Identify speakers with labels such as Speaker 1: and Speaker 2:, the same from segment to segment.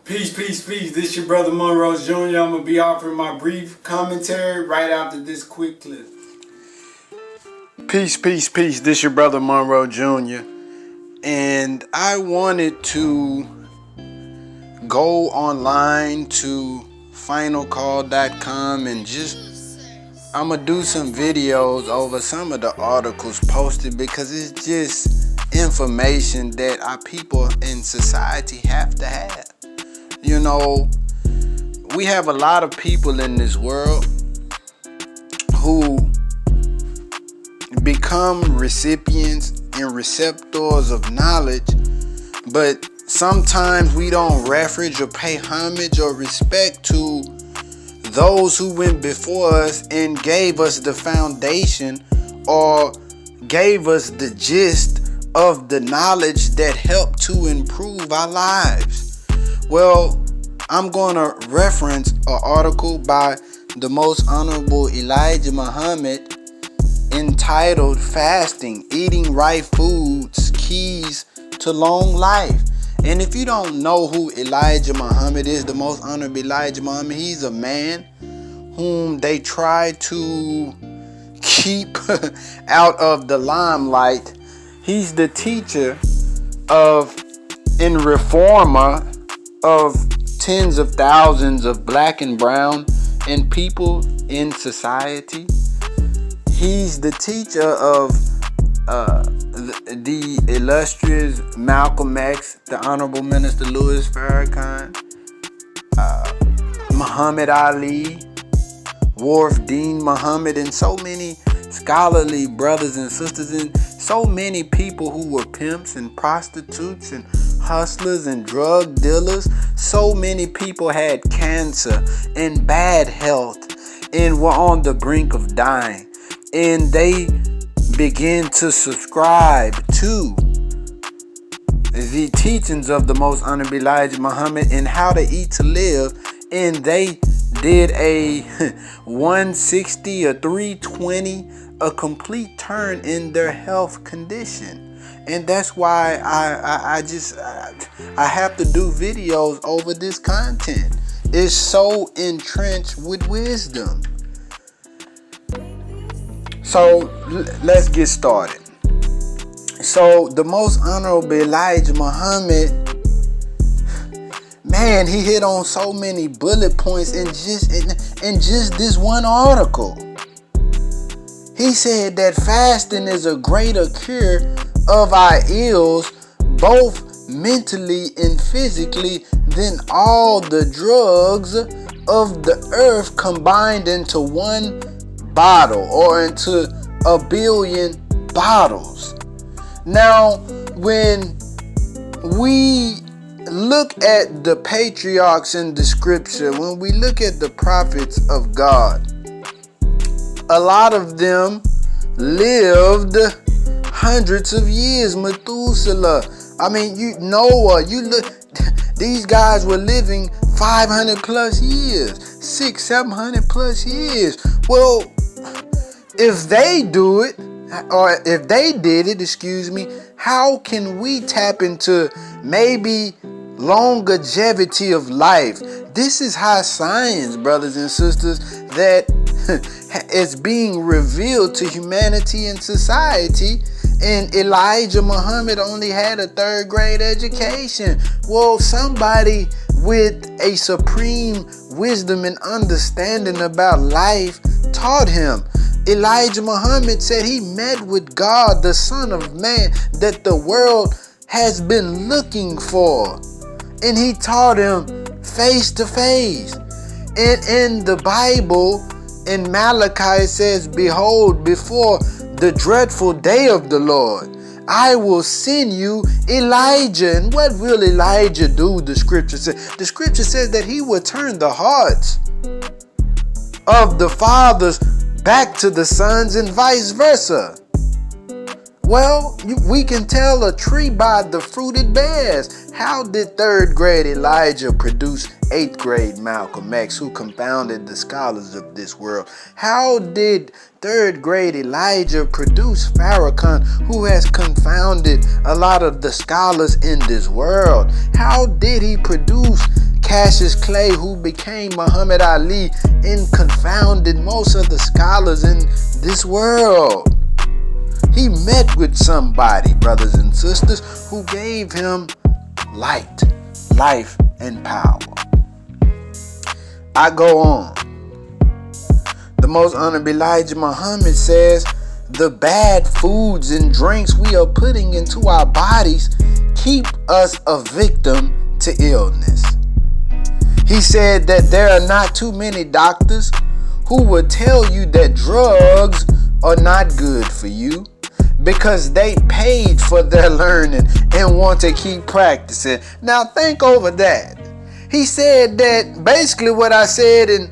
Speaker 1: Peace, peace, peace. This your brother Monroe Jr. I'm going to be offering my brief commentary right after this quick clip. Peace, peace, peace. This your brother Monroe Jr. And I wanted to go online to finalcall.com and I'm going to do some videos over some of the articles posted because it's just information that our people in society have to have. You know, we have a lot of people in this world who become recipients and receptors of knowledge, but sometimes we don't reference or pay homage or respect to those who went before us and gave us the foundation or gave us the gist of the knowledge that helped to improve our lives. Well, I'm going to reference an article by the Most Honorable Elijah Muhammad entitled Fasting, Eating Right Foods, Keys to Long Life. And if you don't know who Elijah Muhammad is, the Most Honorable Elijah Muhammad, he's a man whom they try to keep out of the limelight. He's the teacher and reformer of tens of thousands of black and brown and people in society. He's the teacher of the illustrious Malcolm X, the Honorable Minister Louis Farrakhan, Muhammad Ali, Wharf Dean Muhammad, and so many scholarly brothers and sisters, and so many people who were pimps and prostitutes and hustlers and drug dealers. So many people had cancer and bad health and were on the brink of dying, and they began to subscribe to the teachings of the Most Honorable Elijah Muhammad and how to eat to live, and they did a 160 or 320, a complete turn in their health condition. And that's why I have to do videos over this content. It's so entrenched with wisdom. So let's get started. So the Most Honorable Elijah Muhammad, man, he hit on so many bullet points in just this one article. He said that fasting is a greater cure of our ills, both mentally and physically, than all the drugs of the earth combined into one bottle or into a billion bottles. Now, when we look at the patriarchs in the scripture, when we look at the prophets of God, a lot of them lived hundreds of years. Methuselah, Noah, these guys were living 500 plus years, 600-700 plus years. Well, if they do it, or if they did it, how can we tap into maybe longevity of life? This is high science, brothers and sisters, that is being revealed to humanity and society. And Elijah Muhammad only had a 3rd grade education. Well, somebody with a supreme wisdom and understanding about life taught him. Elijah Muhammad said he met with God, the Son of Man, that the world has been looking for. And he taught him face to face. And in the Bible, in Malachi, it says, "Behold, before the dreadful day of the Lord, I will send you Elijah." And what will Elijah do? The scripture says. The scripture says that he will turn the hearts of the fathers back to the sons and vice versa. Well, we can tell a tree by the fruit it bears. How did 3rd grade Elijah produce 8th grade Malcolm X, who confounded the scholars of this world? How did 3rd grade Elijah produce Farrakhan, who has confounded a lot of the scholars in this world? How did he produce Cassius Clay, who became Muhammad Ali and confounded most of the scholars in this world. He met with somebody, brothers and sisters, who gave him light, life, and power. I go on. The most honorable Elijah Muhammad says, the bad foods and drinks we are putting into our bodies keep us a victim to illness. He said that there are not too many doctors who will tell you that drugs are not good for you because they paid for their learning and want to keep practicing. Now think over that. He said that basically what I said in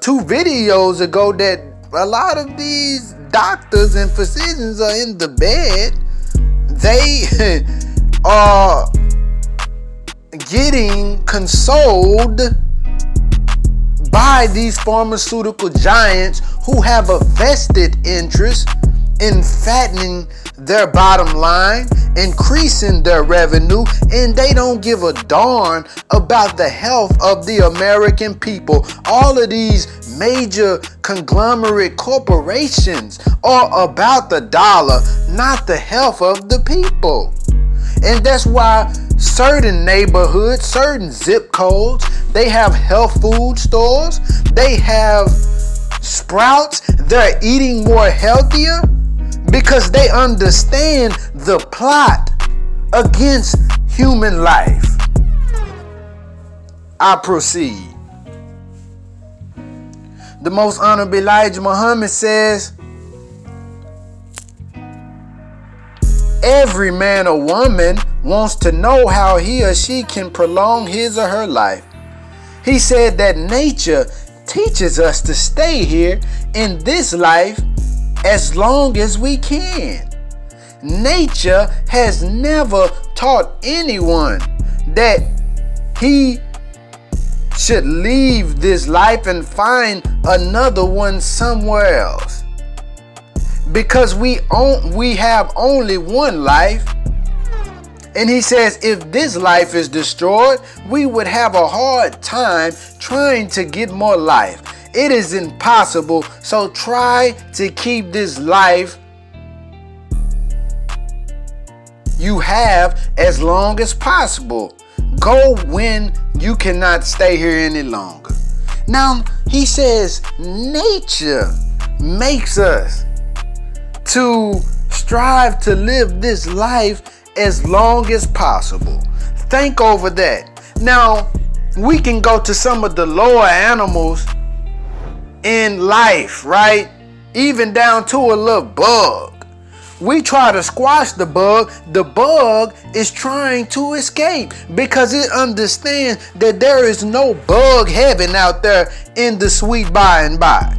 Speaker 1: 2 videos ago, that a lot of these doctors and physicians are in the bed. They are getting consoled by these pharmaceutical giants who have a vested interest in fattening their bottom line, increasing their revenue, and they don't give a darn about the health of the American people. All of these major conglomerate corporations are about the dollar, not the health of the people. And that's why certain neighborhoods, certain zip codes, they have health food stores, they have Sprouts, they're eating more healthier because they understand the plot against human life. I proceed. The most honorable Elijah Muhammad says, every man or woman wants to know how he or she can prolong his or her life. He said that nature teaches us to stay here in this life as long as we can. Nature has never taught anyone that he should leave this life and find another one somewhere else. Because we have only one life. And he says if this life is destroyed, we would have a hard time trying to get more life. It is impossible. So try to keep this life you have as long as possible. Go when you cannot stay here any longer. Now, he says nature makes us to strive to live this life as long as possible. Think over that. Now, we can go to some of the lower animals in life, right? Even down to a little bug. We try to squash the bug. The bug is trying to escape because it understands that there is no bug heaven out there in the sweet by and by.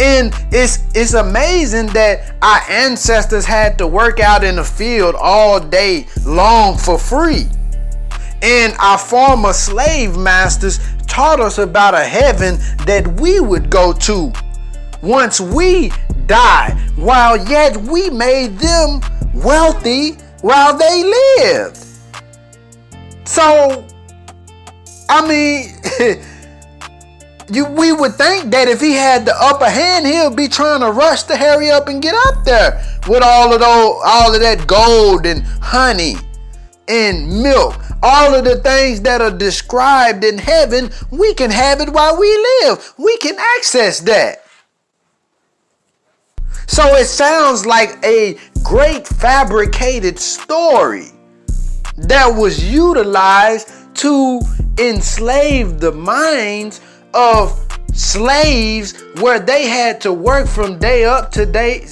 Speaker 1: And it's amazing that our ancestors had to work out in the field all day long for free. And our former slave masters taught us about a heaven that we would go to once we die, while yet we made them wealthy while they lived. So, I mean, we would think that if he had the upper hand, he'll be trying to rush to hurry up and get up there with all of that gold and honey and milk. All of the things that are described in heaven, we can have it while we live. We can access that. So it sounds like a great fabricated story that was utilized to enslave the minds of slaves, where they had to work from day up to day,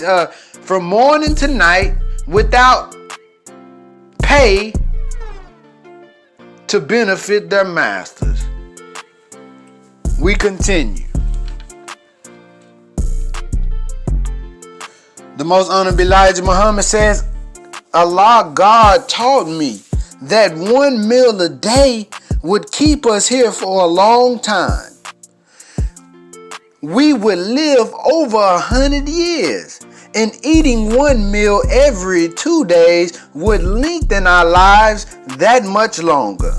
Speaker 1: from morning to night without pay to benefit their masters. We continue. The most honorable Elijah Muhammad says, Allah, God taught me that one meal a day would keep us here for a long time. We would live over 100 years, and eating one meal every 2 days would lengthen our lives that much longer.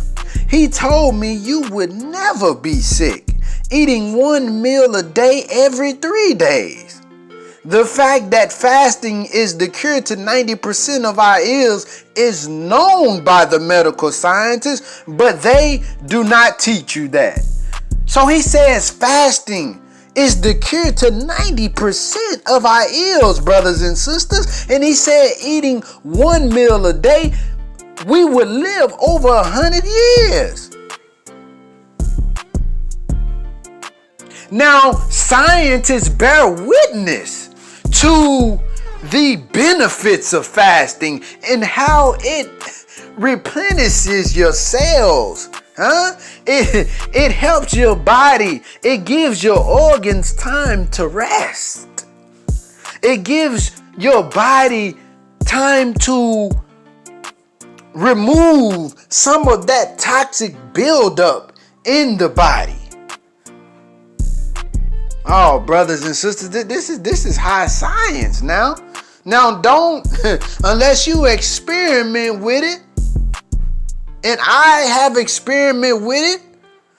Speaker 1: He told me you would never be sick, eating one meal a day every 3 days. The fact that fasting is the cure to 90% of our ills is known by the medical scientists, but they do not teach you that. So he says fasting is the cure to 90% of our ills, brothers and sisters. And he said eating one meal a day, we would live over 100 years. Now, scientists bear witness to the benefits of fasting and how it replenishes your cells. It helps your body. It gives your organs time to rest. It gives your body time to remove some of that toxic buildup in the body. Oh, brothers and sisters, this is high science now. Now don't, unless you experiment with it, and I have experimented with it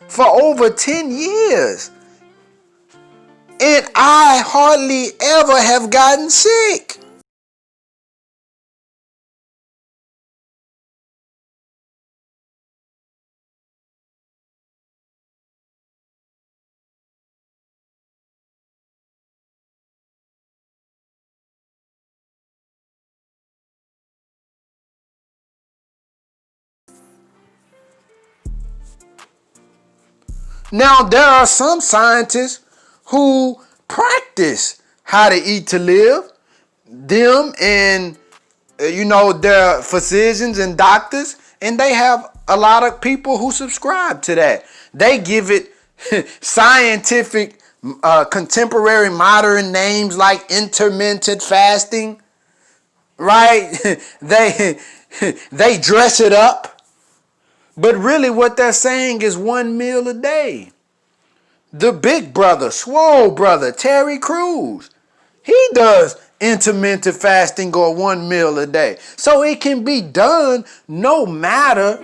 Speaker 1: for over 10 years, and I hardly ever have gotten sick. Now, there are some scientists who practice how to eat to live. Them and, they're physicians and doctors, and they have a lot of people who subscribe to that. They give it scientific, contemporary, modern names like intermittent fasting, right? They dress it up. But really what they're saying is one meal a day. The big brother, swole brother, Terry Crews, he does intermittent fasting or one meal a day. So it can be done no matter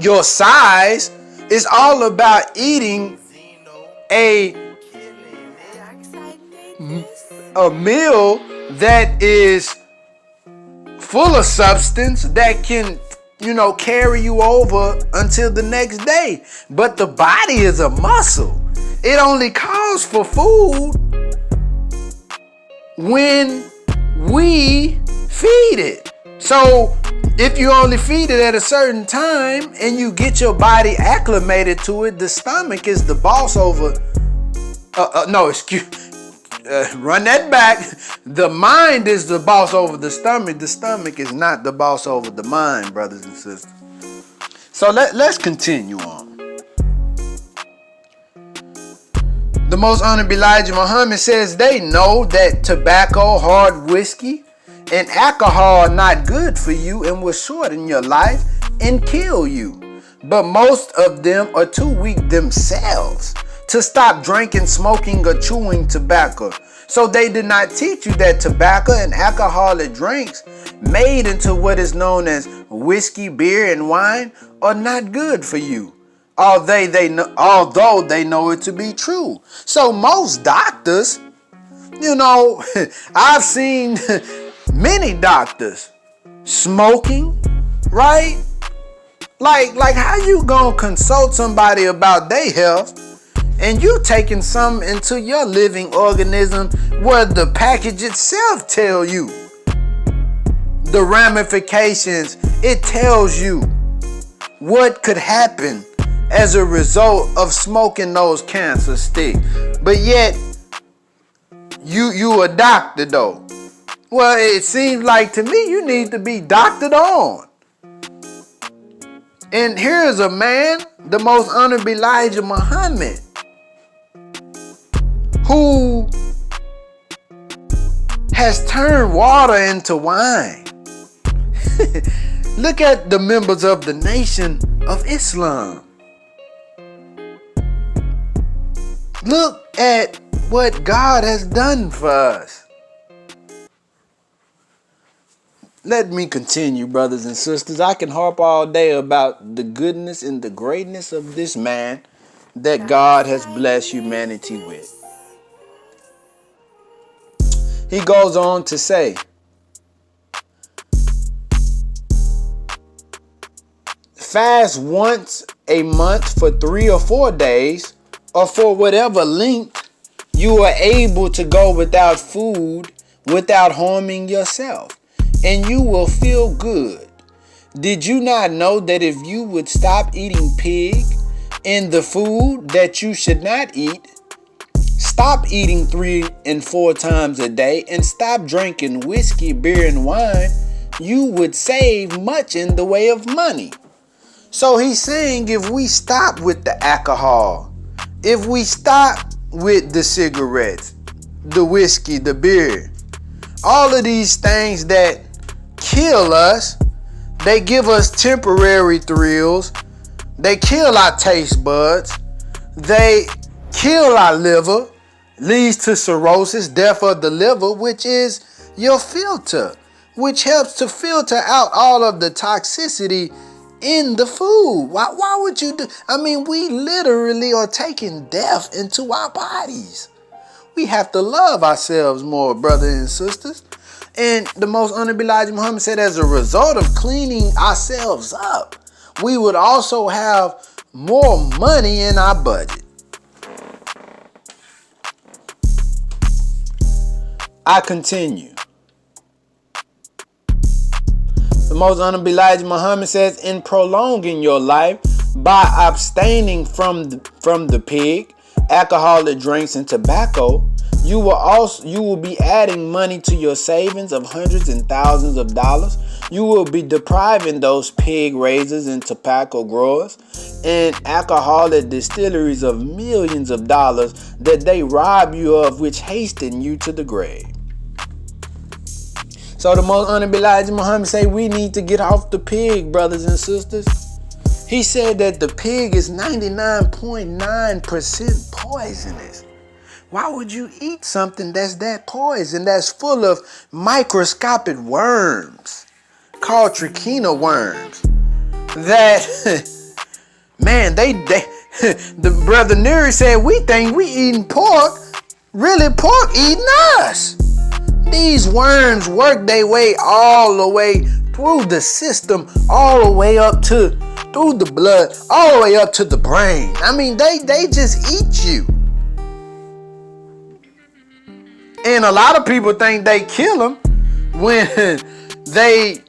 Speaker 1: your size. It's all about eating a meal that is full of substance that can carry you over until the next day. But the body is a muscle. It only calls for food when we feed it. So if you only feed it at a certain time and you get your body acclimated to it, the stomach is the boss over. Run that back. The mind is the boss over the stomach. The stomach is not the boss over the mind, brothers and sisters. So let's continue on. The Most Honorable Elijah Muhammad says they know that tobacco, hard whiskey, and alcohol are not good for you and will shorten your life and kill you. But most of them are too weak themselves to stop drinking, smoking, or chewing tobacco. So they did not teach you that tobacco and alcoholic drinks made into what is known as whiskey, beer, and wine are not good for you, although they know it to be true. So most doctors, I've seen many doctors smoking, right? Like how you gonna consult somebody about their health and you taking some into your living organism where the package itself tell you the ramifications. It tells you what could happen as a result of smoking those cancer sticks. But yet you a doctor though. Well, it seems like to me you need to be doctored on. And here's a man, the Most Honorable Elijah Muhammad, who has turned water into wine. Look at the members of the Nation of Islam. Look at what God has done for us. Let me continue, brothers and sisters. I can harp all day about the goodness and the greatness of this man that God has blessed humanity with. He goes on to say, fast once a month for 3 or 4 days, or for whatever length you are able to go without food, without harming yourself, and you will feel good. Did you not know that if you would stop eating pig and the food that you should not eat, stop eating 3 and 4 times a day, and stop drinking whiskey, beer, and wine, you would save much in the way of money. So he's saying if we stop with the alcohol, if we stop with the cigarettes, the whiskey, the beer, all of these things that kill us, they give us temporary thrills, they kill our taste buds, they kill our liver, leads to cirrhosis, death of the liver, which is your filter, which helps to filter out all of the toxicity in the food. Why would you do? I mean, we literally are taking death into our bodies. We have to love ourselves more, brothers and sisters. And the most honorable Elijah Muhammad said, as a result of cleaning ourselves up, we would also have more money in our budget. I continue. The most honorable Elijah Muhammad says, in prolonging your life by abstaining from the pig, alcoholic drinks, and tobacco, you will be adding money to your savings of hundreds and thousands of dollars. You will be depriving those pig raisers and tobacco growers and alcoholic distilleries of millions of dollars that they rob you of, which hasten you to the grave. So the most honorable Elijah Muhammad say we need to get off the pig, brothers and sisters. He said that the pig is 99.9% poisonous. Why would you eat something that's that poison, that's full of microscopic worms called trichina worms? That, man, the brother Neri said, we think we eating pork, really pork eating us. These worms work their way all the way through the system, all the way up to, through the blood, all the way up to the brain. I mean, they just eat you. And a lot of people think they kill them when they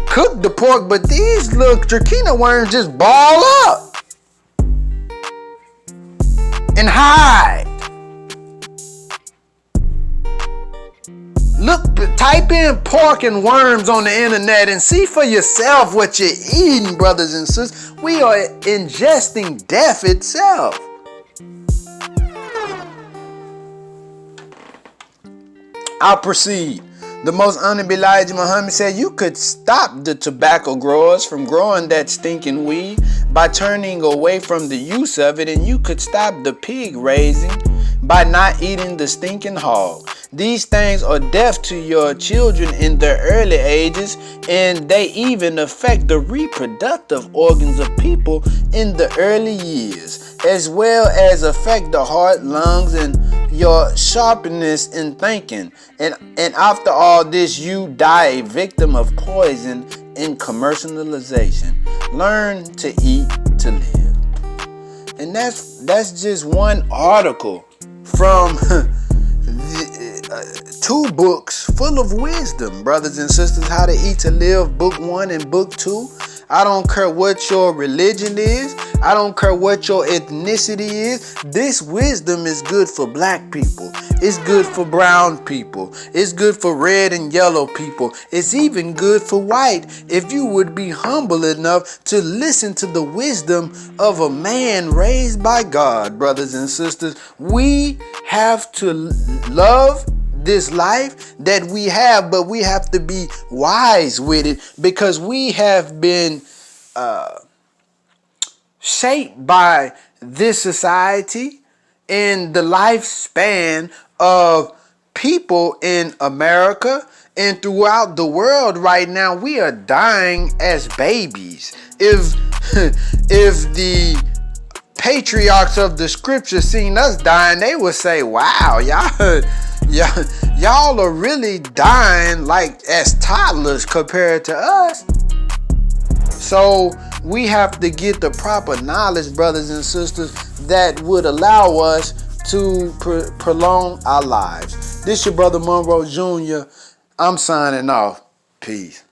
Speaker 1: cook the pork, but these little trichina worms just ball up and hide. Look, type in pork and worms on the internet and see for yourself what you're eating, brothers and sisters. We are ingesting death itself. I'll proceed. The most honorable Elijah Muhammad said you could stop the tobacco growers from growing that stinking weed by turning away from the use of it, and you could stop the pig raising by not eating the stinking hog. These things are death to your children in their early ages, and they even affect the reproductive organs of people in the early years, as well as affect the heart, lungs, and your sharpness in thinking. And after all this, you die a victim of poison in commercialization. Learn to eat to live. And that's just one article from 2 books full of wisdom, brothers and sisters. How to Eat to Live, book 1 and book 2. I don't care what your religion is. I don't care what your ethnicity is. This wisdom is good for black people. It's good for brown people. It's good for red and yellow people. It's even good for white, if you would be humble enough to listen to the wisdom of a man raised by God, brothers and sisters. We have to love this life that we have, but we have to be wise with it, because we have been shaped by this society and the lifespan of people in America And throughout the world right now, we are dying as babies. If if the patriarchs of the scripture seen us dying, they would say, wow, y'all are really dying like as toddlers compared to us. So we have to get the proper knowledge, brothers and sisters, that would allow us to prolong our lives. This your brother Monroe Jr. I'm signing off. Peace.